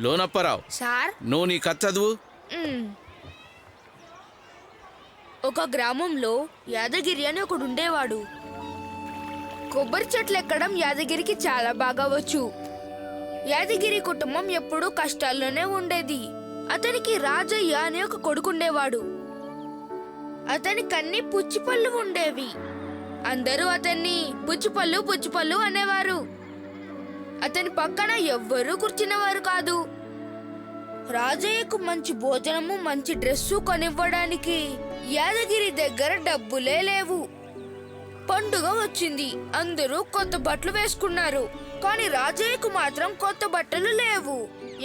లోనప్పారావు sir నువ్వు నీ కథ చదువు. ఒక గ్రామంలో యాదగిరి అని ఒకడు ఉండేవాడు. కొబ్బరి చెట్లు ఎక్కడం యాదగిరికి చాలా బాగా వచ్చు. యాదగిరి కుటుంబం ఎప్పుడూ కష్టాల్లోనే ఉండేది. అతనికి రాజయ్య అనే ఒక కొడుకుండేవాడు. అతనికి అన్ని పుచ్చిపళ్ళు ఉండేవి. అందరూ అతన్ని పుచ్చిపళ్ళు పుచ్చిపళ్ళు అనేవారు. అతని పక్కన ఎవ్వరూ కూర్చునేవారు కాదు. రాజయ్యకు మంచి భోజనము మంచి డ్రెస్సు కొనివ్వడానికి యాదగిరి దగ్గర డబ్బులే లేవు. పండుగ వచ్చింది, అందరూ కొత్త బట్టలు వేసుకున్నారు. కానీ రాజయ్యకు మాత్రం కొత్త బట్టలు లేవు.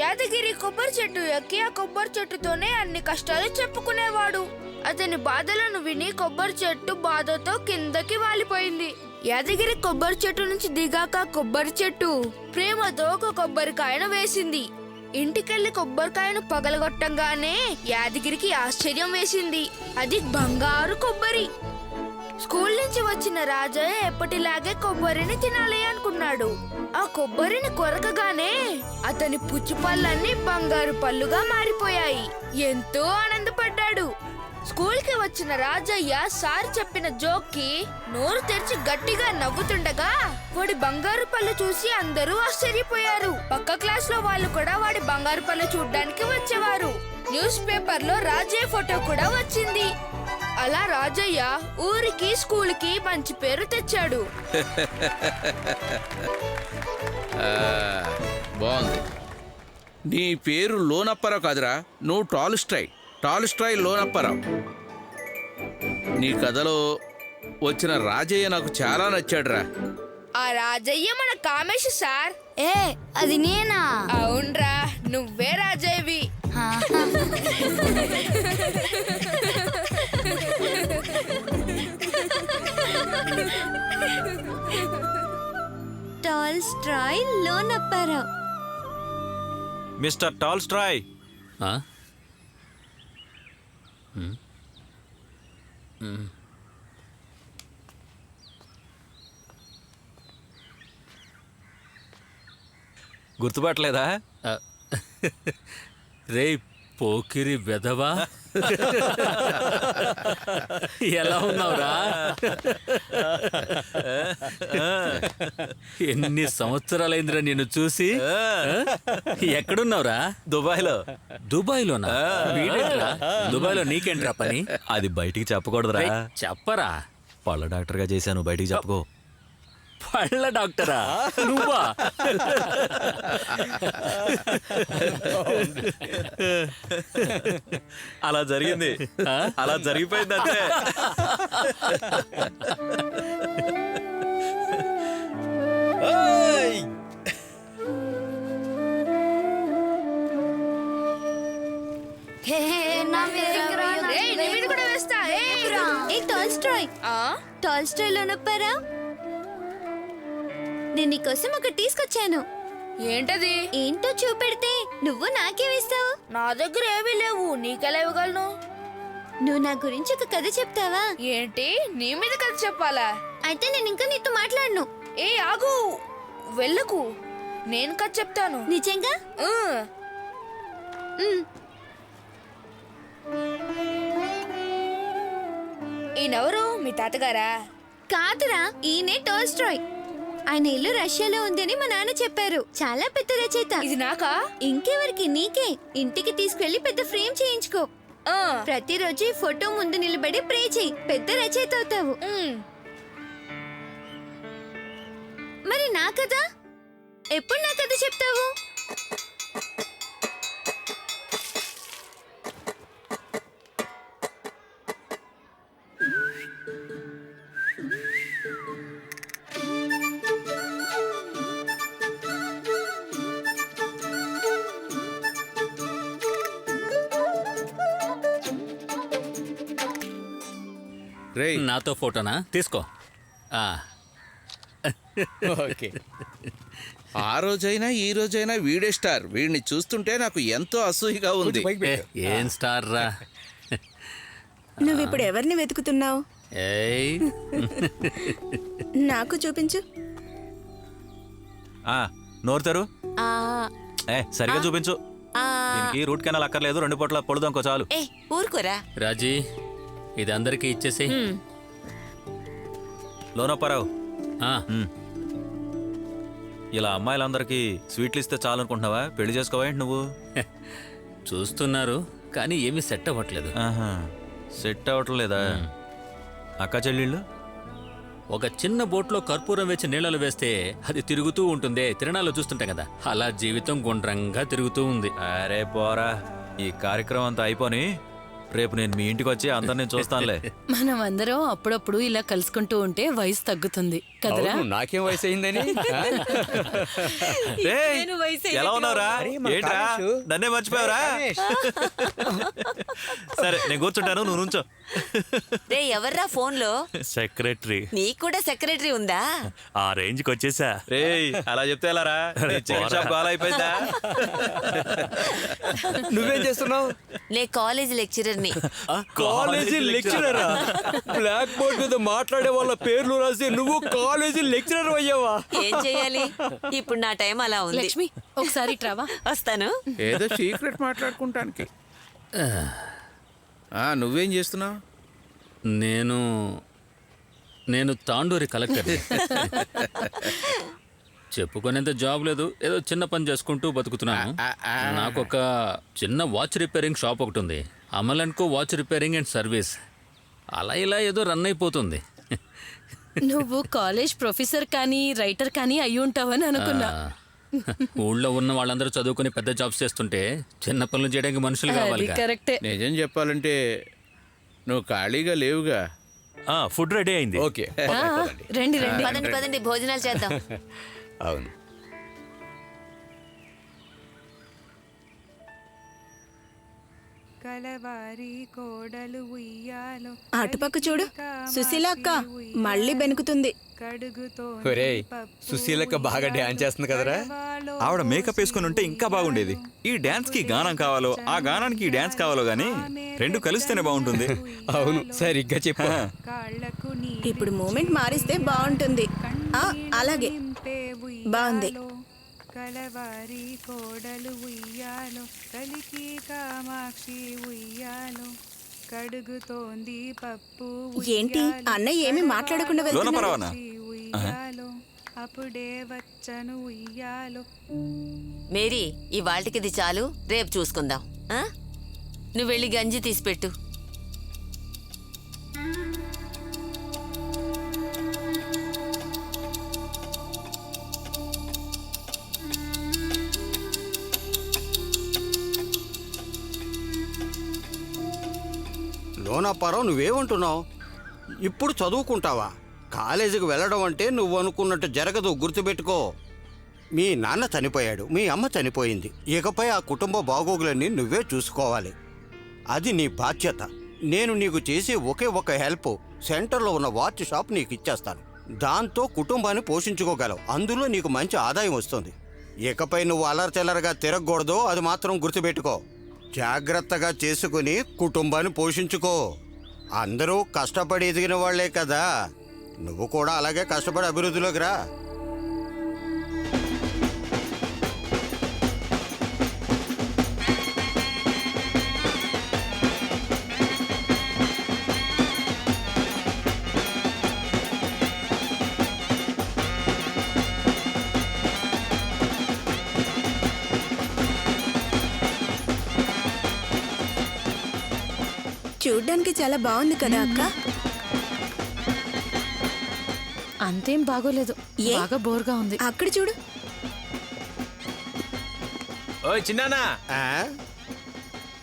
యాదగిరి కొబ్బరి చెట్టు ఎక్కి ఆ కొబ్బరి చెట్టుతోనే అన్ని కష్టాలు చెప్పుకునేవాడు. అతని బాధలను విని కొబ్బరి చెట్టు బాధతో కిందకి వాలిపోయింది. యాదగిరి కొబ్బరి చెట్టు నుంచి దిగాక కొబ్బరి చెట్టు ప్రేమతో ఒక కొబ్బరికాయను వేసింది. ఇంటికెళ్లి కొబ్బరికాయను పగలగొట్టంగానే యాదగిరికి ఆశ్చర్యం వేసింది. అది బంగారు కొబ్బరి. స్కూల్ నుంచి వచ్చిన రాజయ్య ఎప్పటిలాగే కొబ్బరిని తినాలి అనుకున్నాడు. ఆ కొబ్బరిని కొరకగానే అతని పుచ్చిపళ్ళన్నీ బంగారు పళ్ళుగా మారిపోయాయి. ఎంతో ఆనందపడ్డాడు. స్కూల్ కి వచ్చిన రాజయ్య సార్ చెప్పిన జోక్ కి నోరు తెరిచి గట్టిగా నవ్వుతుండగా వాడి బంగారు పళ్ళు చూసి అందరూ ఆశ్చర్యపోయారు. పక్క క్లాస్ లో వాళ్ళు కూడా వాడి బంగారు పళ్ళు చూడ్డానికి వచ్చేవారు. న్యూస్ పేపర్ లో రాజయ్య ఫోటో కూడా వచ్చింది. అలా రాజయ్య ఊరికి స్కూల్ కి మంచి పేరు తెచ్చాడు. బాగుంది. నీ పేరు లోనప్పారావు కాదురా, నువ్వు టాల్స్టాయ్ లోనప్పారావు. నీ కథలో వచ్చిన రాజయ్య నాకు చాలా నచ్చాడురా. ఆ రాజయ్య మన కామేష్ సార్. ఏ అది నేనా? అవునరా, నువ్వే రాజయ్యవి. టాల్స్టాయ్ లోనప్పారావు. Mister Tolstoy. గుర్తుపట్టలేదా? రే పోకిరి వెధవా, ఎలా ఉన్నావురా? ఎన్ని సంవత్సరాలైందిరా నిన్ను చూసి. ఎక్కడున్నావురా? దుబాయ్లోనా? వీడేంట్రా దుబాయ్లో? నీకేంట్రా పని? అది బయటికి చెప్పకూడదురా. చెప్పరా. పళ్ళ డాక్టర్గా చేశాను, బయటికి చెప్పుకో. పళ్ళ డాక్టరా నువ్వా? అలా జరిగింది, అలా జరిగిపోయింది అంతే. టాల్స్టాయ్ లోనప్పారావు, నేను నీకోసం ఒకటి తీసుకొచ్చాను. ఏంటది? ఏంటో చూపెడితే నువ్వు నాకేమిస్తావు? నా దగ్గర ఏమీ లేవు, నీకెలా ఇవ్వగలను? నువ్వు నా గురించి ఒక కథ చెప్తావా? ఏంటి, నీ మీద కథ చెప్పాలా? అయితే నేను ఇంకా నీతో మాట్లాడను. ఏ ఆగు, వెళ్ళకు, నేను కథ చెప్తాను. నిజంగా? ఈయనెవరు? మీ తాతగారా? కాదురా, ఈయనే టాల్స్టాయ్. ఆయన ఇల్లు రష్యాలో ఉందని మా నాన్న చెప్పారు. చాలా పెద్ద రచయిత. ఇది నాకా? ఇంకెవరికి? నీకే. ఇంటికి తీసుకెళ్లి పెద్ద ఫ్రేమ్ చేయించుకో. ప్రతిరోజు ఫోటో ముందు నిలబడి ప్రే చేయి, పెద్ద రచయిత అవుతావు. మరి నా కథ ఎప్పుడు నా కథ చెప్తావు? నాతో ఫోటోనా? తీసుకో. ఓకే. ఆ రోజైనా ఈ రోజైనా వీడే స్టార్. వీడిని చూస్తుంటే నాకు ఎంతో అసూయగా ఉంది. ఏం స్టార్ రా? నువ్విప్పుడు ఎవరిని వెతుకుతున్నావు? నాకు చూపించు. నోరుతారు. సరిగా చూపించు. దీనికి రూట్ కెనాల్ అక్కర్లేదు, 2 పూట్ల పొడుదనుకో చాలు. ఏ ఊరుకోరా. రాజీ ఇది అందరికీ ఇచ్చేసి. లోనప్పారావు, ఇలా అమ్మాయిలందరికీ స్వీట్లు ఇస్తే చాలు అనుకుంటున్నావా? పెళ్లి చేసుకోవా ఏంటి నువ్వు? చూస్తున్నారు కానీ ఏమీ సెట్ అవ్వట్లేదు. ఆహా, సెట్ అవ్వటం లేదా? అక్క చెల్లెళ్ళు ఒక చిన్న బోట్లో కర్పూరం వేసి నీళ్ళలో వేస్తే అది తిరుగుతూ ఉంటుందే, తిరణాల్లో చూస్తుంటాం కదా, అలా జీవితం గుండ్రంగా తిరుగుతూ ఉంది. అరే పోరా, ఈ కార్యక్రమం అంతా అయిపోని రేపు నేను మీ ఇంటికి వచ్చి అందరిని చూస్తానులే. మనం అందరం అప్పుడప్పుడు ఇలా కలుసుకుంటూ ఉంటే వయసు తగ్గుతుంది కదరా? నాకేం వయసు అయిందని? రేయ్, ఎలా ఉన్నావురా? ఏంట్రా నన్నే మర్చిపోయావురా? సరే నేను కూర్చుంటాను, నువ్వు నుంచో. రే ఎవర్రా ఫోన్ లో? సెక్రటరీ. నీకు కూడా సెక్రటరీ ఉందా? ఆ రేంజ్ కి వచ్చేసా. రేయ్ అలా చెప్తే ఎలారా? నీ చికెన్ షాప్ గోల అయిపోయిందా? నువ్వేం చేస్తున్నావు? నే కాలేజ్ లెక్చరర్ ని. కాలేజీ లెక్చరరా? బ్లాక్ బోర్డ్ మీద మాట్లాడే వాళ్ళ పేర్లు రాసి నువ్వు కాలేజీ లెక్చరర్ అయ్యావా? ఏం చెయ్యాలి, ఇప్పుడు నా టైం అలా ఉంది. లక్ష్మి ఒకసారి ట్రావా. వస్తాను. ఏదో సీక్రెట్ మాట్లాడుకుంటానికి. నువ్వేం చేస్తున్నావు? నేను తాండూరి కలెక్టర్. చెప్పుకునేంత జాబ్ లేదు, ఏదో చిన్న పని చేసుకుంటూ బతుకుతున్నాను. నాకు ఒక చిన్న వాచ్ రిపేరింగ్ షాప్ ఒకటి ఉంది, Amal and co watch repairing and service. అలా ఇలా ఏదో రన్ అయిపోతుంది. నువ్వు కాలేజ్ ప్రొఫెసర్ కానీ రైటర్ కానీ అయి ఉంటావని అనుకున్నా. ఊళ్ళో ఉన్న వాళ్ళందరూ చదువుకుని పెద్ద జాబ్స్ చేస్తుంటే చిన్న పనులు చేయడానికి మనుషులు కావాలి. అది కరెక్టే. నిజం చెప్పాలంటే నువ్వు ఖాళీగా లేవుగా. ఫుడ్ రెడీ అయింది. ఓకే రండి రండి. పదండి పదండి భోజనాలు చేద్దాం. అవును. అటుపక్క చూడు, సుశీల అక్క మళ్ళీ బెనుకుతుంది. ఒరేయ్, సుశీలక్క బాగా డ్యాన్స్ చేస్తుంది కదరా? ఆవిడ మేకప్ వేసుకుని ఉంటే ఇంకా బాగుండేది. ఈ డాన్స్ కి గానం కావాలో, ఆ గానానికి ఈ డాన్స్ కావాలో గానీ రెండు కలిస్తేనే బాగుంటుంది. అవును, సరిగ్గా చెప్పు. ఇప్పుడు మూమెంట్ మారిస్తే బాగుంటుంది. అలాగే బాగుంది. కలవారి కోడలు ఉయ్యాలో, కలికి కామాక్షి ఉయ్యాలో, కడుగుతోంది పప్పు ఏంటి అన్నయ్య ఏమి మాట్లాడకుండా లోన వెళ్తున్నాడు? పరవానా? ఉయ్యాలో, అప్పుడే వచ్చను ఉయ్యాలో. మేరీ ఇవాళకి ఇది చాలు, రేపు చూసుకుందాం. ఆ? నువ్వు వెళ్ళి గంజి తీసిపెట్టు. లోనప్పారావు, నువ్వేమంటున్నావు? ఇప్పుడు చదువుకుంటావా? కాలేజీకి వెళ్ళడం అంటే నువ్వు అనుకున్నట్టు జరగదు, గుర్తుపెట్టుకో. మీ నాన్న చనిపోయాడు, మీ అమ్మ చనిపోయింది. ఇకపై ఆ కుటుంబ బాగోగులన్నీ నువ్వే చూసుకోవాలి. అది నీ బాధ్యత. నేను నీకు చేసే ఒకే ఒక హెల్ప్, సెంటర్లో ఉన్న వాచ్ షాప్ నీకు ఇచ్చేస్తాను. దాంతో కుటుంబాన్ని పోషించుకోగలవు. అందులో నీకు మంచి ఆదాయం వస్తుంది. ఇకపై నువ్వు అల్లరిచెల్లరగా తిరగకూడదు, అది మాత్రం గుర్తుపెట్టుకో. జాగ్రత్తగా చేసుకుని కుటుంబాన్ని పోషించుకో. అందరూ కష్టపడి ఎదిగిన వాళ్లే కదా, నువ్వు కూడా అలాగే కష్టపడి అభివృద్ధిలోకి రా. చూడ్డానికి చాలా బాగుంది కదా అక్క? అంతేం బాగోలేదు, బాగా బోర్గా ఉంది. అక్కడ చూడు. ఓయ్ చిన్నానా,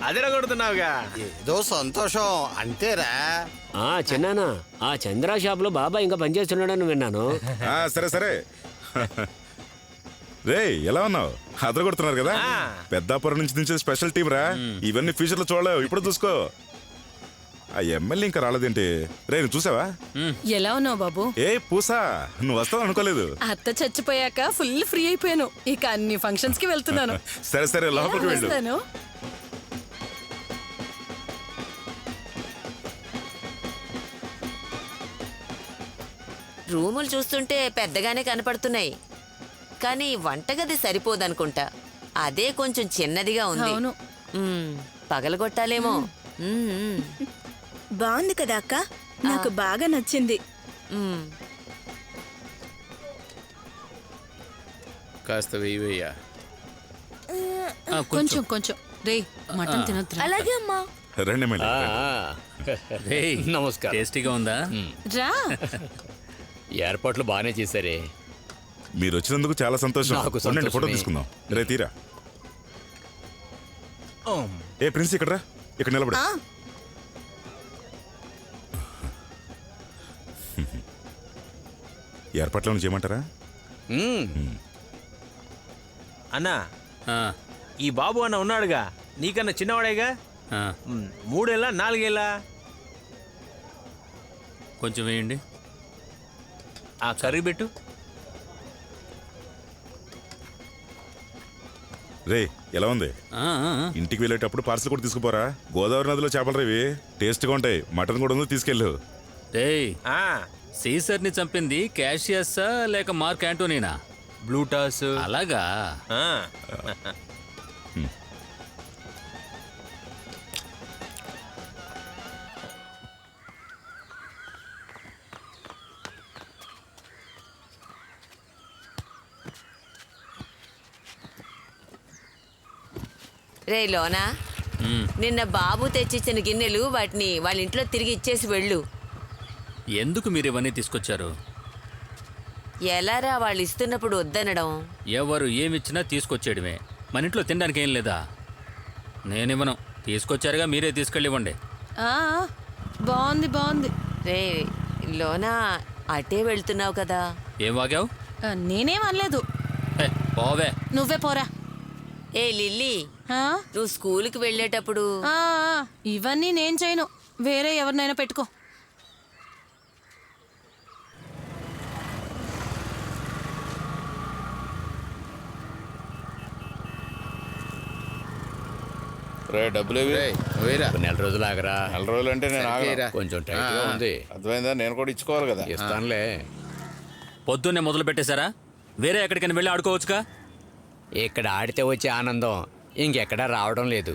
అదిర కొడుతున్నావుగా? ఏదో సంతోషం అంతేరా. చిన్నానా, ఆ చంద్ర షాప్ లో బాబా ఇంకా పనిచేస్తున్నాడని విన్నాను. సరే సరే. రే ఎలా ఉన్నావు? అదర కొడుతున్నారు కదా? పెద్దాపురం నుంచి దించే స్పెషల్ టీం రా. ఇవన్నీ ఫ్యూచర్ లో చూడలేవు, ఇప్పుడు చూసుకో. ఆ ఎమ్మెల్యే ఇంకా రాలేదేంటి? రే నువ్వు చూసావా? ఎలా ఉన్నావు బాబు? ఏ పూసా, నువ్వు వస్తావు అనుకోలేదు. అత్త చచ్చిపోయాక ఫుల్ ఫ్రీ అయిపోయాను, ఇక అన్ని ఫంక్షన్స్ కి వెళ్తున్నాను. సరే సరే, లోపలికి వెళ్ళు. వస్తాను. రూములు చూస్తుంటే పెద్దగానే కనపడుతున్నాయి, కానీ వంటగది సరిపోదనుకుంటా. అదే కొంచెం చిన్నదిగా ఉంది. అవును. పగలగొట్టాలేమో. బాగుంది కదా అక్క, నాకు బాగా నచ్చింది. కాస్త వెయ్యా. కొంచెం కొంచెం రే మటన్ తినొద్దు. అలాగే అమ్మా. రండి మళ్ళీ నమస్కారం. టేస్టీగా ఉందా? రా. ఏర్పాట్లు బాగానే చేశారే. మీరు వచ్చినందుకు చాలా సంతోషం. నాకు ఉండండి, ఫోటో సంతోషమే. తీసుకుందాం. రే తీరా. ఏ ప్రిన్స్, ఇక్కడ రా. ఇక్కడ నిలబడి. ఏర్పాట్లను చేయమంటారా? అన్నా, ఈ బాబు అన్న ఉన్నాడుగా, నీకన్నా చిన్నవాడేగా. 3 ఏళ్ళ 4 ఏళ్ళ? కొంచెం వేయండి. ఆ కర్రీ పెట్టు. రే ఎలా ఉంది? ఇంటికి వెళ్ళేటప్పుడు పార్సల్ కూడా తీసుకుపోరా. గోదావరి నదిలో చేపలు రేవి టేస్ట్గా ఉంటాయి. మటన్ కూడా ఉంది, తీసుకెళ్ళు. సీసర్ ని చంపింది క్యాషియస్సా లేక మార్క్ యాంటోనీనా? బ్లూటాస్. అలాగా? రే లోనా, నిన్న బాబు తెచ్చిచ్చిన గిన్నెలు వాటిని వాళ్ళ ఇంట్లో తిరిగి ఇచ్చేసి వెళ్ళు. ఎందుకు మీరు ఇవన్నీ తీసుకొచ్చారు? ఎలారా వాళ్ళు ఇస్తున్నప్పుడు వద్దనడం? ఎవరు ఏమిచ్చినా తీసుకొచ్చేయడమే. మన ఇంట్లో తినడానికి ఏం లేదా? నేనివ్వను. తీసుకొచ్చారుగా, మీరే తీసుకెళ్ళివ్వండి. బాగుంది బాగుంది. రే లోనా, అటే వెళ్తున్నావు కదా. ఏం వాగావు? నేనేం అనలేదు. పోవే. నువ్వే పోరా. ఏ లిల్లీ, నువ్వు స్కూల్కి వెళ్ళేటప్పుడు ఇవన్నీ నేను చేయను, వేరే ఎవరినైనా పెట్టుకో. రే డబ్బులు నెల రోజులు ఆగరా. నెల రోజులు అంటే నేను ఆగరా. కొంచెం టైట్ గా ఉంది. అర్థమైందా? నేను కూడా ఇచ్చుకోవాలి కదా. ఇస్తానులే. పొద్దున్నే మొదలు పెట్టేశారా? వేరే ఎక్కడికైనా వెళ్ళి ఆడుకోవచ్చుగా. ఇక్కడ ఆడితే వచ్చే ఆనందం ఇంకెక్కడా రావడం లేదు.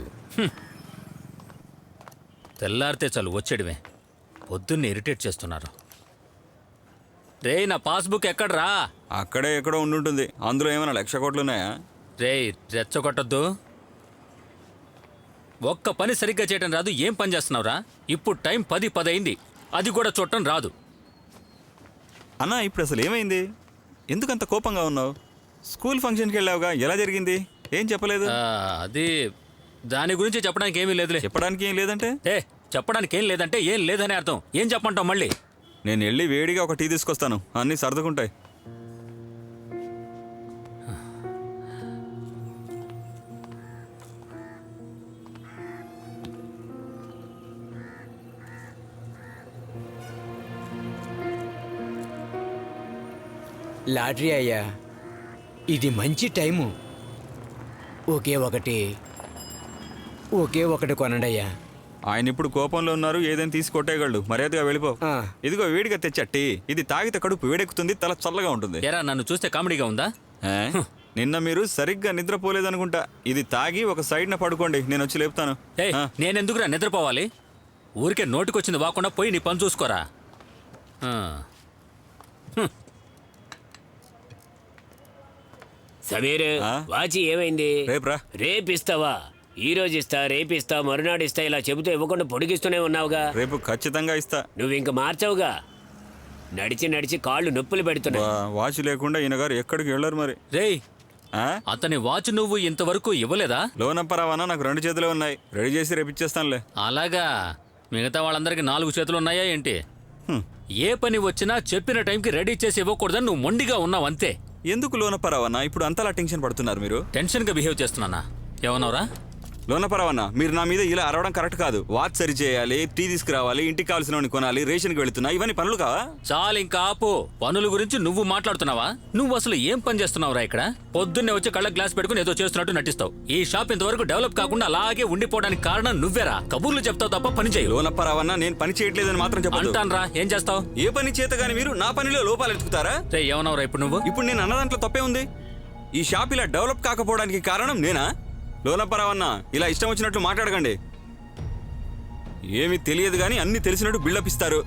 తెల్లారితే చాలు వచ్చేయడమే. పొద్దున్నే ఇరిటేట్ చేస్తున్నారు. రే నా పాస్బుక్ ఎక్కడ్రా? అక్కడే ఎక్కడో ఉండుంటుంది. అందులో ఏమైనా 1,00,000 కోట్లు ఉన్నాయా? రే రెచ్చగొట్టద్దు. ఒక్క పని సరిగ్గా చేయటం రాదు. ఏం పని చేస్తున్నావురా? ఇప్పుడు టైం 10 అయింది. అది కూడా చూడటం రాదు. అన్నా, ఇప్పుడు అసలు ఏమైంది? ఎందుకంత కోపంగా ఉన్నావు? స్కూల్ ఫంక్షన్కి వెళ్ళావుగా, ఎలా జరిగింది? ఏం చెప్పలేదు? అది దాని గురించి చెప్పడానికి ఏమీ లేదులే. చెప్పడానికి ఏం లేదంటే? చెప్పడానికి ఏం లేదంటే ఏం లేదని అర్థం. ఏం చెప్పంటావు మళ్ళీ? నేను వెళ్ళి వేడిగా ఒక టీ తీసుకొస్తాను, అన్నీ సర్దుకుంటాయి. లాటరీ అయ్యా, ఇది మంచి టైము. ఒకే ఒకటి కొనండి అయ్యా. ఆయన ఇప్పుడు కోపంలో ఉన్నారు, ఏదైనా తీసి కొట్టేయగలడు. మర్యాదగా వెళ్ళిపో. ఇదిగో వేడిగా తెచ్చట్టి. ఇది తాగితే కడుపు వేడెక్కుతుంది, తల చల్లగా ఉంటుంది. ఎరా, నన్ను చూస్తే కామెడీగా ఉందా? నిన్న మీరు సరిగ్గా నిద్రపోలేదనుకుంటా. ఇది తాగి ఒక సైడ్న పడుకోండి, నేను వచ్చి లేపుతాను. నేనెందుకురా నిద్రపోవాలి? ఊరికే నోటికొచ్చింది వాకుండా పోయి నీ పని చూసుకోరా. సమీర్, వాచి ఏమైంది? రేపిస్తావా? ఈ రోజు ఇస్తా, రేపిస్తా, మరునాడు ఇస్తా, ఇలా చెబుతూ ఇవ్వకుండా పొడిగిస్తూనే ఉన్నావుగా. రేపు ఖచ్చితంగా ఇస్తా. నువ్వు ఇంక మార్చావుగా. నడిచి నడిచి కాళ్ళు నొప్పులు పెడుతున్నాయి. వాచ్ లేకుండా ఈయన గారు ఎక్కడికి వెళ్ళరు మరి. రేయ్, అతని వాచ్ నువ్వు ఇంతవరకు ఇవ్వలేదా? లోనప్పరావన్నా, నాకు 2 చేతులు ఉన్నాయి. రెడీ చేసి రేపు ఇచ్చేస్తానులే. అలాగా? మిగతా వాళ్ళందరికీ 4 చేతులు ఉన్నాయా ఏంటి? ఏ పని వచ్చినా చెప్పిన టైంకి రెడీ చేసి ఇవ్వకూడదని నువ్వు మొండిగా ఉన్నావు అంతే. ఎందుకు లోనప్పరావన్నా ఇప్పుడు అంతలా టెన్షన్ పడుతున్నారు మీరు? టెన్షన్గా బిహేవ్ చేస్తున్నానా? ఏమన్నావురా? లోనపరవన్నా, మీరు నా మీద ఇలా అరవడం కరెక్ట్ కాదు. వాచ్ సరి చేయాలి, టీ తీసుకురావాలి, ఇంటికి కావాల్సినవన్నీ కొనాలి, రేషన్కి వెళుతున్నా, ఇవన్నీ పనులు కావా? చాలు ఇంకా ఆపు. పనుల గురించి నువ్వు మాట్లాడుతున్నావా? నువ్వు అసలు ఏం పని చేస్తున్నావురా ఇక్కడ? పొద్దున్నే వచ్చి కళ్ళ గ్లాస్ పెట్టుకుని ఏదో చేస్తున్నట్టు నటిస్తావు. ఈ షాప్ ఇంతవరకు డెవలప్ కాకుండా అలాగే ఉండిపోవడానికి కారణం నువ్వేరా. కబుర్లు చెప్తావు తప్ప పని చేయవు. లోనపరవన్నా, నేను పని చేయట్లేదని మాత్రం చెప్పాను. అంటాన్రా, ఏం చేస్తావు? ఏ పని చేత గానీ మీరు నా పనిలో లోపాలు ఎత్తుకుతారా? ఏమన్నావురా ఇప్పుడు నువ్వు? ఇప్పుడు నేను అన్నదాంట్లో తప్పే ఉంది. ఈ షాప్ ఇలా డెవలప్ కాకపోవడానికి కారణం నేనా? లోనపరావన్నా ఇలా ఇష్టం వచ్చినట్లు మాట్లాడకండి. ఏమీ తెలియదు కానీ అన్నీ తెలిసినట్టు బిల్డప్ ఇస్తారు.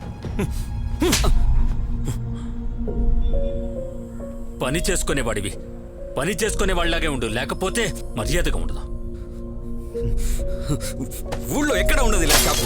పని చేసుకునేవాడివి, పని చేసుకునే వాళ్ళలాగే ఉండు, లేకపోతే మర్యాదగా ఉండదు. ఊళ్ళో ఎక్కడ ఉండదు ఇలా షాపు.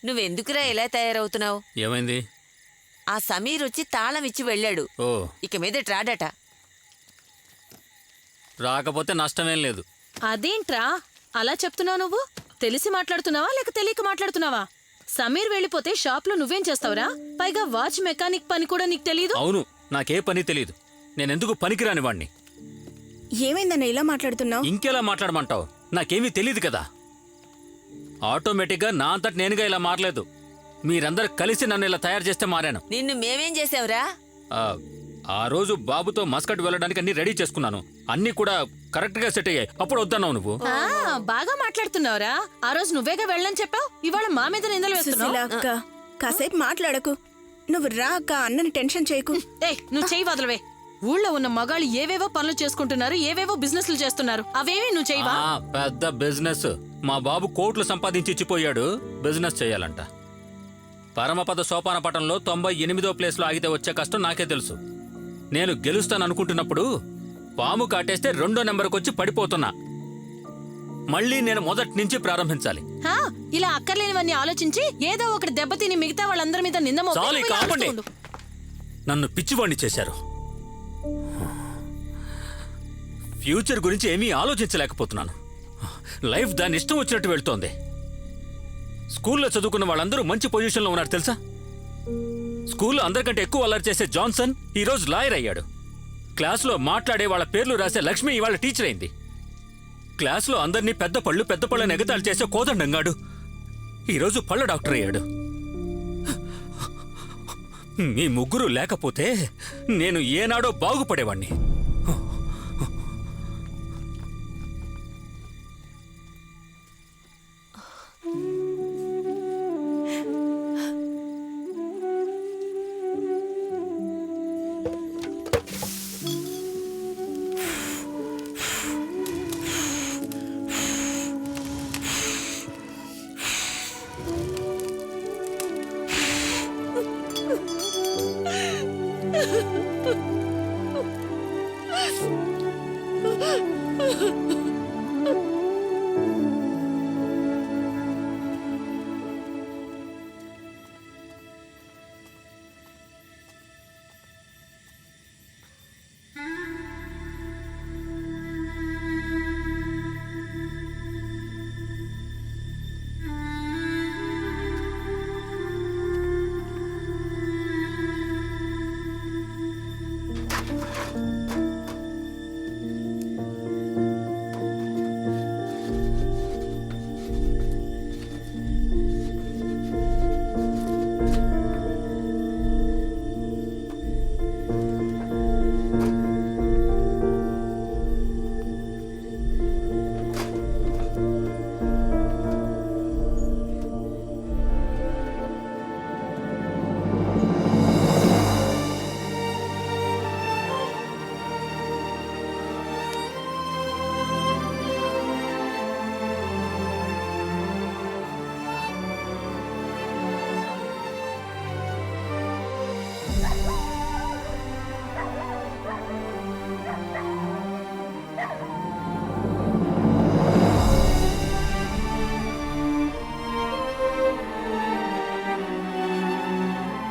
నువ్వెందుకురా ఇలా తయారవుతున్నావు? ఏమైంది? ఆ సమీర్ వచ్చి తాళం ఇచ్చి వెళ్ళాడు. ఓ, ఇక మీద రాడట. రాకపోతే నష్టమేం లేదు. అదేంట్రా అలా చెప్తున్నావు? నువ్వు తెలిసి మాట్లాడుతున్నావా లేక తెలియక మాట్లాడుతున్నావా? సమీర్ వెళ్ళిపోతే షాప్ లో నువ్వేం చేస్తావురా? పైగా వాచ్ మెకానిక్ పని కూడా నీకు తెలీదు? అవును, నాకే పని తెలీదు. నేనెందుకు పనికిరాని వాణ్ణి. ఏమైందన్న ఇలా మాట్లాడుతున్నావు? ఇంకెలా మాట్లాడమంటావు? నాకేమీ తెలీదు కదా. ఆటోమేటిక్గా నా అంతటి నేనుగా ఇలా మారలేదు. మీరందరూ కలిసి నన్ను ఇలా తయారు చేస్తే మారాను. నిన్ను మేమేం చేసావురా? ఆ రోజు బాబుతో మస్కట్ వెళ్ళడానికి అన్ని రెడీ చేసుకున్నాను. అన్ని కూడా కరెక్ట్ గా సెట్ అయ్యాయి. అప్పుడు వద్దన్నావు నువ్వు. బాగా మాట్లాడుతున్నావురా. ఆ రోజు నువ్వేగా వెళ్ళని చెప్పావు, ఇవాళ మా మీద నిందలు వేస్తున్నావు. కాసేపు మాట్లాడకు. నువ్వు రా అక్క, అన్నని టెన్షన్ చేయకు. నువ్వు చెయ్యి వదలవే. ఊళ్ళో ఉన్న మగాళ్ళు ఏవేవో పనులు చేసుకుంటున్నారు, ఏవేవో బిజినెస్లు చేస్తున్నారు. అవేవి నువ్వు చెయ్యవా? పెద్ద బిజినెస్. మా బాబు కోట్లు సంపాదించి ఇచ్చిపోయాడు, బిజినెస్ చేయాలంట. పరమపద సోపాన పటంలో 98వ ప్లేస్లో ఆగితే వచ్చే కష్టం నాకే తెలుసు. నేను గెలుస్తాననుకుంటున్నప్పుడు పాము కాటేస్తే 2వ నెంబర్కి వచ్చి పడిపోతున్నా. మళ్ళీ నేను మొదటి నుంచి ప్రారంభించాలి. ఇలా అక్కర్లేనివన్నీ ఆలోచించి ఏదో ఒకటి దెబ్బతిని మిగతా వాళ్ళందరి మీద నింద కాపండి. నన్ను పిచ్చివాణ్ణి చేశారు. ఫ్యూచర్ గురించి ఏమీ ఆలోచించలేకపోతున్నాను. లైఫ్ దాని ఇష్టం వచ్చినట్టు వెళ్తోంది. స్కూల్లో చదువుకున్న వాళ్ళందరూ మంచి పొజిషన్లో ఉన్నారు తెలుసా? స్కూల్లో అందరికంటే ఎక్కువ అల్లరి చేసే జాన్సన్ ఈరోజు లాయర్ అయ్యాడు. క్లాసులో మాట్లాడే వాళ్ళ పేర్లు రాసే లక్ష్మి ఇవాళ టీచర్ అయింది. క్లాసులో అందరినీ పెద్ద పళ్ళు ఎగతాళి చేసే కోదండంగాడు ఈరోజు పళ్ళ డాక్టర్ అయ్యాడు. మీ ముగ్గురు లేకపోతే నేను ఏనాడో బాగుపడేవాణ్ణి.